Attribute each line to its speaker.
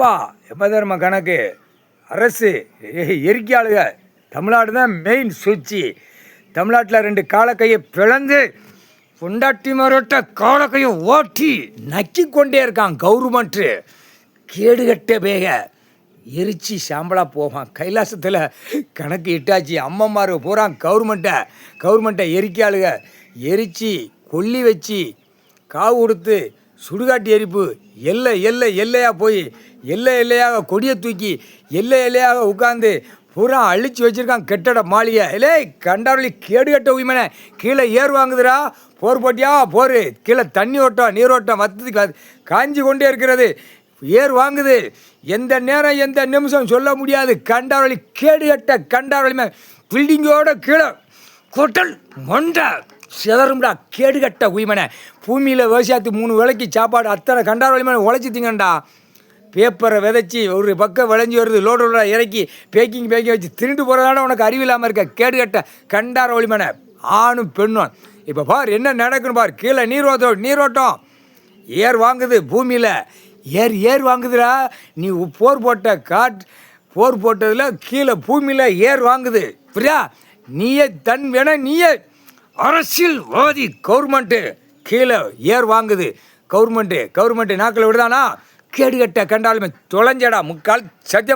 Speaker 1: வா எமதர்ம கணக்கு அரசு எரிக்கையாளுக தமிழ்நாடு தான் மெயின் சுவிட்சு. தமிழ்நாட்டில் 2 காலக்கையை பிளந்து பொண்டாட்டி மரோட்ட காலக்கையை ஓட்டி நக்கி கொண்டே இருக்கான் கவர்மெண்ட்டு. கேடுகட்ட பேக எரிச்சு சாம்பலாக போவான். கைலாசத்தில் கணக்கு இட்டாச்சு. அம்மம்மார் பூரா கவர்மெண்ட்டை எரிக்கையாளுக எரித்து கொல்லி வச்சு காவு கொடுத்து சுடுகாட்டு எரிப்பு எல்லையாக போய் எல்லையாக கொடியை தூக்கி எல்லையாக உட்காந்து பூரா அழிச்சு வச்சுருக்கான் கெட்டட மாளிகை. இல்லை கண்டாரொலி கேடுகட்ட உயிமனை கீழே ஏர் வாங்குதுரா. போர் போட்டியா போர், கீழே தண்ணி ஓட்டம் நீரோட்டம் வத்து காஞ்சி கொண்டே இருக்கிறது. ஏர் வாங்குது. எந்த நேரம் எந்த நிமிஷம் சொல்ல முடியாது. கண்டாரொலி கேடுகட்ட கண்டாரொலிமை பில்டிங்கோட கீழே கொட்டல் மொண்டை சிதறும்டா கேடுகட்ட உயிமனை. பூமியில் விவசாயத்து 3 வேளைக்கு சாப்பாடு அத்தனை கண்டாரொலிமனை உழைச்சி திங்கண்டா. பேப்பரை விதைச்சி ஒரு பக்கம் விளைஞ்சி வருது, லோடு இறக்கி பேக்கிங் வச்சு திருண்டு போகிறதால உனக்கு அறிவில்லாமல் இருக்க கேடுகட்ட கண்டார ஒளிமனை ஆணும் பெண்ணும். இப்போ பார் என்ன நடக்குன்னு பார். கீழே நீரோட்டம் ஏர் வாங்குது. பூமியில் ஏர் வாங்குதுடா. நீ போர் போட்டதில் கீழே பூமியில் ஏர் வாங்குது. புரியா? நீயே நீயே அரசியல்வாதி. கவர்மெண்ட்டு கீழே ஏர் வாங்குது. கவர்மெண்ட்டு நாக்கில் விடுதானா? கேடுகட்ட கண்டாலுமே தொலைஞ்சடா முக்கால் சத்தியம்.